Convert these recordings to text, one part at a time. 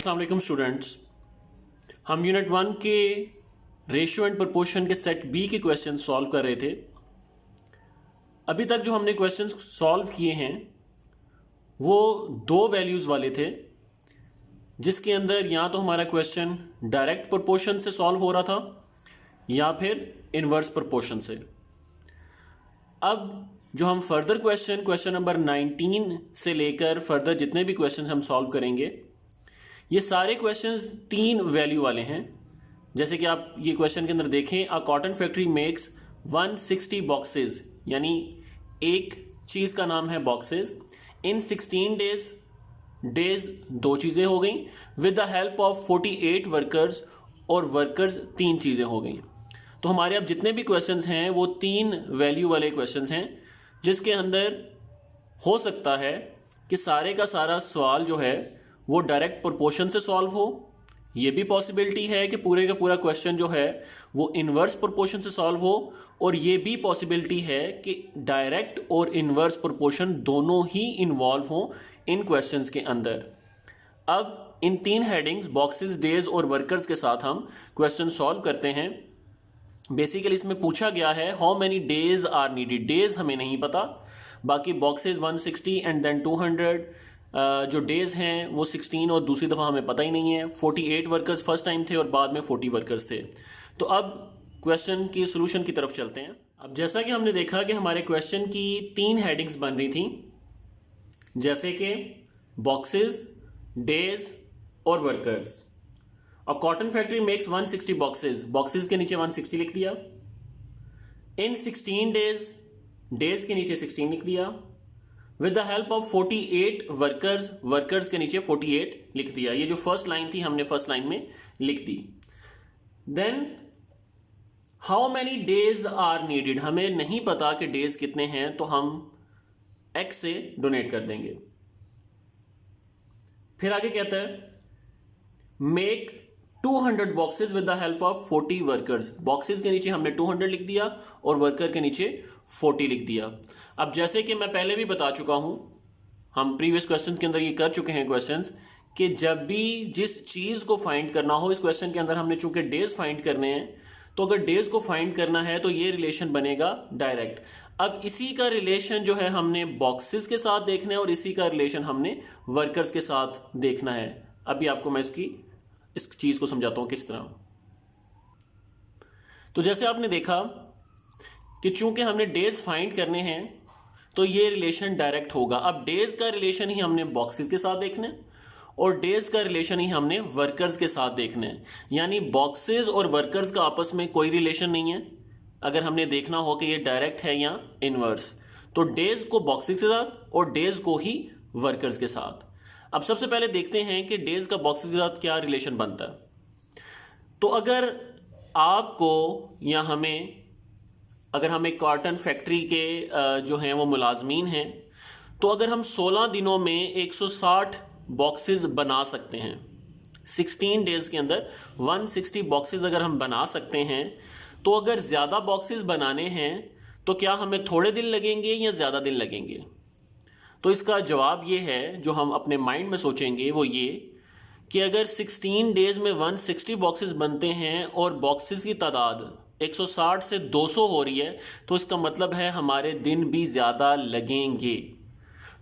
अस्सलाम वालेकुम स्टूडेंट्स। हम यूनिट 1 के रेशियो एंड प्रोपोर्शन के सेट बी के क्वेश्चन सॉल्व कर रहे थे। अभी तक जो हमने क्वेश्चन सॉल्व किए हैं वो दो वैल्यूज़ वाले थे, जिसके अंदर या तो हमारा क्वेश्चन डायरेक्ट प्रोपोर्शन से सॉल्व हो रहा था या फिर इनवर्स प्रोपोर्शन से। अब जो हम फर्दर क्वेश्चन नंबर 19 से लेकर फर्दर जितने भी क्वेश्चन हम सॉल्व करेंगे, ये सारे क्वेश्चंस 3 वैल्यू वाले हैं। जैसे कि आप ये क्वेश्चन के अंदर देखें, अ कॉटन फैक्ट्री मेक्स 160 बॉक्सेस, यानी एक चीज़ का नाम है बॉक्सेस, इन 16 डेज दो चीज़ें हो गई, with the help of 48 workers, और वर्कर्स 3 चीज़ें हो गई। तो हमारे अब जितने भी क्वेश्चंस हैं वो 3 वैल्यू वाले क्वेश्चंस हैं, जिसके अंदर हो सकता है कि सारे का सारा सवाल जो है वो डायरेक्ट प्रोपोर्शन से सॉल्व हो। ये भी पॉसिबिलिटी है कि पूरे का पूरा क्वेश्चन जो है वो इनवर्स प्रोपोर्शन से सॉल्व हो, और ये भी पॉसिबिलिटी है कि डायरेक्ट और इनवर्स प्रोपोर्शन दोनों ही इन्वॉल्व हो इन क्वेश्चंस के अंदर। अब इन 3 हेडिंग्स बॉक्सेस, डेज और वर्कर्स के साथ हम क्वेश्चन सॉल्व करते हैं। बेसिकली इसमें पूछा गया है how many days are needed. Days हमें नहीं पता, बाकी बॉक्सेस 160 एंड देन 200, जो डेज हैं वो 16 और दूसरी दफ़ा हमें पता ही नहीं है। 48 वर्कर्स फर्स्ट टाइम थे और बाद में 40 वर्कर्स थे। तो अब क्वेश्चन की सोल्यूशन की तरफ चलते हैं। अब जैसा कि हमने देखा कि हमारे क्वेश्चन की 3 हेडिंग्स बन रही थी, जैसे कि बॉक्सेस, डेज और वर्कर्स। और cotton factory makes 160 boxes, boxes के नीचे 160 लिख दिया। इन 16 डेज, डेज के नीचे 16 लिख दिया। With the help of 48 workers, workers के नीचे 48 लिख दिया। ये जो फर्स्ट लाइन थी हमने फर्स्ट लाइन में लिख दी। Then how many days are needed, हमें नहीं पता कि डेज कितने हैं, तो हम एक्स से डोनेट कर देंगे। फिर आगे कहता है make 200 boxes with the help of 40 workers. Boxes के नीचे हमने 200 लिख दिया और वर्कर के नीचे 40 लिख दिया। अब जैसे कि मैं पहले भी बता चुका हूं, हम प्रीवियस क्वेश्चन के अंदर ये कर चुके हैं क्वेश्चंस, कि जब भी जिस चीज को फाइंड करना हो, इस क्वेश्चन के अंदर हमने चूंकि डेज फाइंड करने हैं, तो अगर डेज को फाइंड करना है तो ये रिलेशन बनेगा डायरेक्ट। अब इसी का रिलेशन जो है हमने बॉक्सेस के साथ देखना है और इसी का रिलेशन हमने वर्कर्स के साथ देखना है। अभी आपको मैं इस चीज को समझाता हूं किस तरह। तो जैसे आपने देखा कि चूंकि हमने डेज फाइंड करने हैं तो ये रिलेशन डायरेक्ट होगा। अब डेज का रिलेशन ही हमने बॉक्सेस के साथ देखना है और डेज का रिलेशन ही हमने वर्कर्स के साथ देखना है। यानी बॉक्सेस और वर्कर्स का आपस में कोई रिलेशन नहीं है। अगर हमने देखना हो कि ये डायरेक्ट है या इनवर्स, तो डेज को बॉक्सेस के साथ और डेज को ही वर्कर्स के साथ। अब सबसे पहले देखते हैं कि डेज का बॉक्सेस के साथ क्या रिलेशन बनता है। तो अगर आपको या हमें, अगर हम एक कॉटन फैक्ट्री के जो हैं वो मुलाजमीन हैं, तो अगर हम 16 दिनों में 160 बॉक्सेस बना सकते हैं, 16 डेज के अंदर 160 बॉक्सेस अगर हम बना सकते हैं, तो अगर ज़्यादा बॉक्सेस बनाने हैं तो क्या हमें थोड़े दिन लगेंगे या ज़्यादा दिन लगेंगे? तो इसका जवाब ये है, जो हम अपने माइंड में सोचेंगे वो ये कि अगर 16 डेज में 160 बॉक्सेस बनते हैं और बॉक्सेस की तादाद 160 से 200 हो रही है, तो इसका मतलब है हमारे दिन भी ज़्यादा लगेंगे।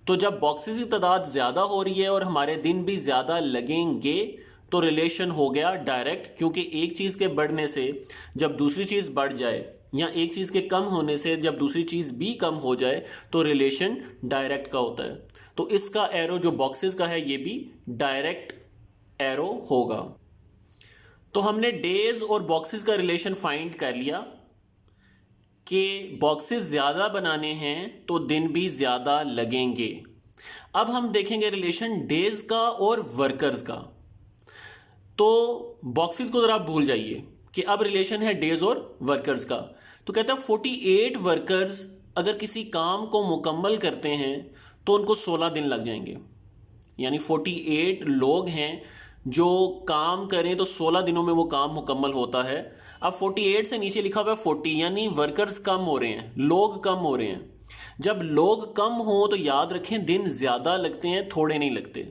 तो जब बॉक्सेस की तादाद ज़्यादा हो रही है और हमारे दिन भी ज़्यादा लगेंगे, तो रिलेशन हो गया डायरेक्ट, क्योंकि एक चीज़ के बढ़ने से जब दूसरी चीज़ बढ़ जाए या एक चीज़ के कम होने से जब दूसरी चीज़ भी कम हो जाए, तो रिलेशन डायरेक्ट का होता है। तो इसका एरो जो बॉक्सेस का है ये भी डायरेक्ट एरो होगा। तो हमने डेज और बॉक्सेस का रिलेशन फाइंड कर लिया कि बॉक्सेस ज़्यादा बनाने हैं तो दिन भी ज़्यादा लगेंगे। अब हम देखेंगे रिलेशन डेज का और वर्कर्स का। तो बॉक्सेस को ज़रा भूल जाइए कि अब रिलेशन है डेज और वर्कर्स का। तो कहता है 48 वर्कर्स अगर किसी काम को मुकम्मल करते हैं तो उनको 16 दिन लग जाएंगे। यानी 48 लोग हैं जो काम करें तो 16 दिनों में वो काम मुकम्मल होता है। अब 48 से नीचे लिखा हुआ है 40, यानी वर्कर्स कम हो रहे हैं, लोग कम हो रहे हैं। जब लोग कम हो तो याद रखें दिन ज़्यादा लगते हैं, थोड़े नहीं लगते।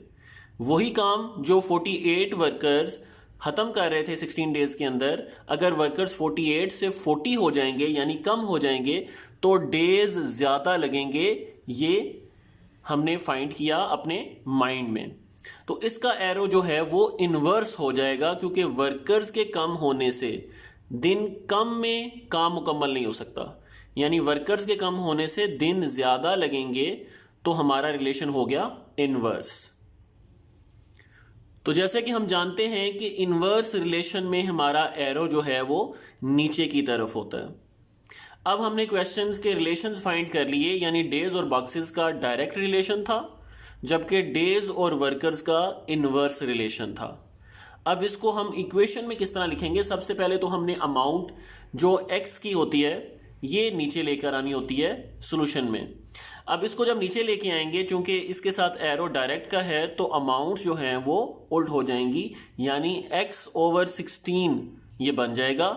वही काम जो 48 वर्कर्स ख़त्म कर रहे थे 16 डेज के अंदर, अगर वर्कर्स 48 से 40 हो जाएंगे यानी कम हो जाएंगे तो डेज ज़्यादा लगेंगे। ये हमने फाइंड किया अपने माइंड में। तो इसका एरो जो है वो इन्वर्स हो जाएगा, क्योंकि वर्कर्स के कम होने से दिन कम में काम मुकम्मल नहीं हो सकता, यानी वर्कर्स के कम होने से दिन ज़्यादा लगेंगे, तो हमारा रिलेशन हो गया इन्वर्स। तो जैसे कि हम जानते हैं कि इन्वर्स रिलेशन में हमारा एरो जो है वो नीचे की तरफ होता है। अब हमने क्वेश्चंस के रिलेशंस फाइंड कर लिए, यानी डेज और बॉक्सेस का डायरेक्ट रिलेशन था, जबकि डेज और वर्कर्स का इन्वर्स रिलेशन था। अब इसको हम इक्वेशन में किस तरह लिखेंगे? सबसे पहले तो हमने अमाउंट जो एक्स की होती है ये नीचे लेकर आनी होती है सॉल्यूशन में। अब इसको जब नीचे लेके आएंगे, चूंकि इसके साथ एरो डायरेक्ट का है, तो अमाउंट्स जो हैं वो उल्ट हो जाएंगी, यानी x/16 ये बन जाएगा।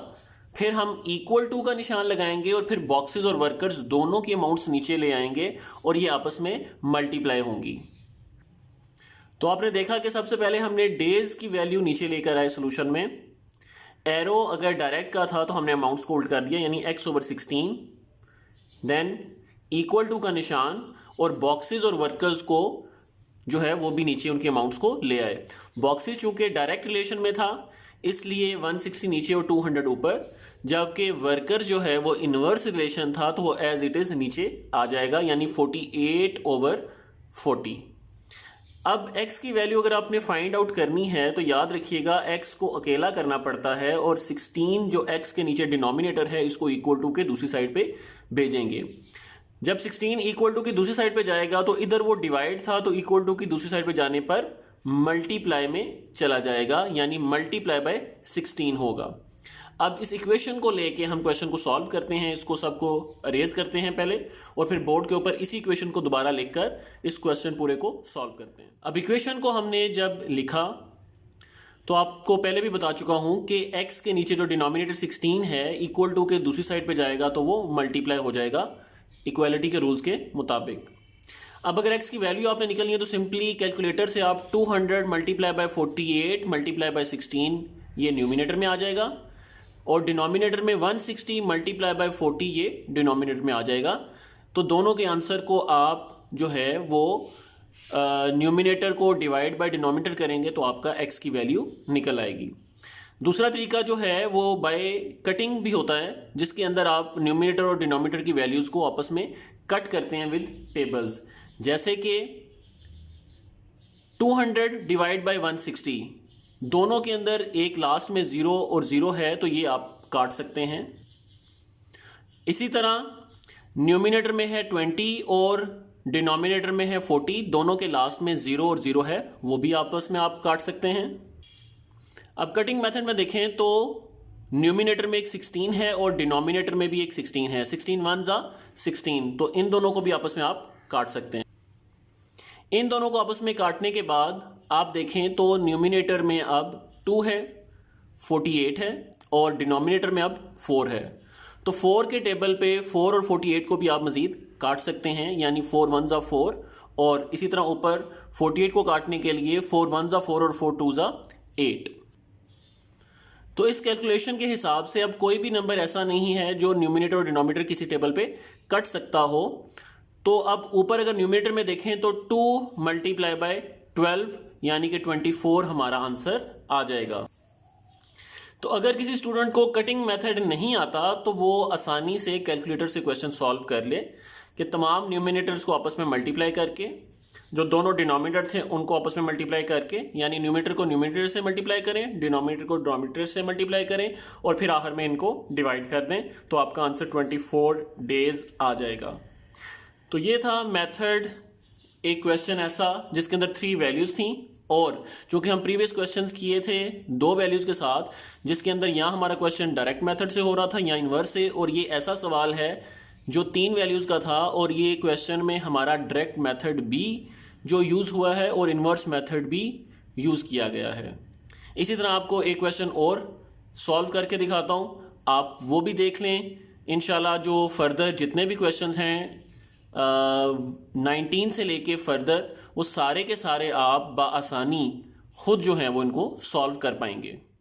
फिर हम इक्वल टू का निशान लगाएंगे और फिर बॉक्सेस और वर्कर्स दोनों के अमाउंट्स नीचे ले आएंगे और ये आपस में मल्टीप्लाई होंगी। तो आपने देखा कि सबसे पहले हमने डेज की वैल्यू नीचे लेकर आए सॉल्यूशन में। एरो अगर डायरेक्ट का था तो हमने अमाउंट्स को उल्ट कर दिया, यानी x/16, देन इक्वल टू का निशान, और बॉक्सेस और वर्कर्स को जो है वो भी नीचे उनके अमाउंट्स को ले आए। बॉक्सेस चूंकि डायरेक्ट रिलेशन में था इसलिए 160 नीचे और 200 ऊपर, जबकि वर्कर जो है वो इनवर्स रिलेशन था तो वो एज इट इज नीचे आ जाएगा, यानी 48/40। अब x की वैल्यू अगर आपने फाइंड आउट करनी है तो याद रखिएगा x को अकेला करना पड़ता है, और 16 जो x के नीचे डिनोमिनेटर है इसको इक्वल टू के दूसरी साइड पे भेजेंगे। जब 16 इक्वल टू की दूसरी साइड पे जाएगा तो इधर वो डिवाइड था, तो इक्वल टू की दूसरी साइड पे जाने पर मल्टीप्लाई में चला जाएगा, यानी मल्टीप्लाई बाय 16 होगा। अब इस इक्वेशन को लेके हम क्वेश्चन को सॉल्व करते हैं, इसको सबको अरेज करते हैं पहले, और फिर बोर्ड के ऊपर इसी इक्वेशन को दोबारा लिखकर इस क्वेश्चन पूरे को सॉल्व करते हैं। अब इक्वेशन को हमने जब लिखा तो आपको पहले भी बता चुका हूं कि x के नीचे जो डिनोमिनेटर 16 है इक्वल टू के दूसरी साइड पे जाएगा तो वो मल्टीप्लाई हो जाएगा इक्वालिटी के रूल्स के मुताबिक। अब अगर x की वैल्यू आपने निकलनी है तो सिंपली कैलकुलेटर से आप 200 मल्टीप्लाई बाय 48 मल्टीप्लाई बाय 16 ये न्यूमिनेटर में आ जाएगा, और डिनोमिनेटर में 160 मल्टीप्लाई बाय 40 ये डिनोमिनेटर में आ जाएगा। तो दोनों के आंसर को आप जो है वो न्यूमिनेटर को डिवाइड बाय डिनोमिनेटर करेंगे तो आपका x की वैल्यू निकल आएगी। दूसरा तरीका जो है वो बाय कटिंग भी होता है, जिसके अंदर आप न्यूमिनेटर और डिनोमिनेटर की वैल्यूज़ को आपस में कट करते हैं विद टेबल्स। जैसे कि 200 डिवाइड बाय 160, दोनों के अंदर एक लास्ट में 0 और 0 है तो ये आप काट सकते हैं। इसी तरह न्यूमिनेटर में है 20 और डिनोमिनेटर में है 40, दोनों के लास्ट में 0 और 0 है, वो भी आपस में आप काट सकते हैं। अब कटिंग मेथड में देखें तो न्यूमिनेटर में एक 16 है और डिनोमिनेटर में भी एक 16 है, 16 1 16, तो इन दोनों को भी आपस में आप काट सकते हैं। इन दोनों को आपस में काटने के बाद आप देखें तो न्यूमिनेटर में अब 2 है, 48 है, और डिनोमिनेटर में अब 4 है। तो 4 के टेबल पे 4 और 48 को भी आप मजीद काट सकते हैं, यानी 4 1 4, और इसी तरह ऊपर 48 को काटने के लिए 4 1 4 और 4 2 8। तो इस कैलकुलेशन के हिसाब से अब कोई भी नंबर ऐसा नहीं है जो न्यूमिनेटर और डिनोमिनेटर किसी टेबल पे कट सकता हो। तो अब ऊपर अगर न्यूमिनेटर में देखें तो 2 मल्टीप्लाई बाय 12 यानी कि 24 हमारा आंसर आ जाएगा। तो अगर किसी स्टूडेंट को कटिंग मेथड नहीं आता तो वो आसानी से कैलकुलेटर से क्वेश्चन सॉल्व कर ले कि तमाम न्यूमिनेटर्स को आपस में मल्टीप्लाई करके, जो दोनों डिनोमिनेटर थे उनको आपस में मल्टीप्लाई करके, यानी न्यूमिनेटर को न्यूमिनेटर से मल्टीप्लाई करें, डिनोमिनेटर को डिनोमिनेटर से मल्टीप्लाई करें, और फिर आखिर में इनको डिवाइड कर दें, तो आपका आंसर 24 डेज आ जाएगा। तो ये था मेथड, एक क्वेश्चन ऐसा जिसके अंदर 3 वैल्यूज थी, और चूंकि हम प्रीवियस क्वेश्चंस किए थे 2 वैल्यूज के साथ, जिसके अंदर यहाँ हमारा क्वेश्चन डायरेक्ट मेथड से हो रहा था या इनवर्स से, और ये ऐसा सवाल है जो 3 वैल्यूज का था, और ये क्वेश्चन में हमारा डायरेक्ट मेथड भी जो यूज हुआ है और इनवर्स मेथड भी यूज किया गया है। इसी तरह आपको एक क्वेश्चन और सॉल्व करके दिखाता हूँ, आप वो भी देख लें। इंशाल्लाह जो फर्दर जितने भी क्वेश्चंस हैं 19 से लेके फर्दर वो सारे के सारे आप बआसानी खुद जो है वो इनको सॉल्व कर पाएंगे।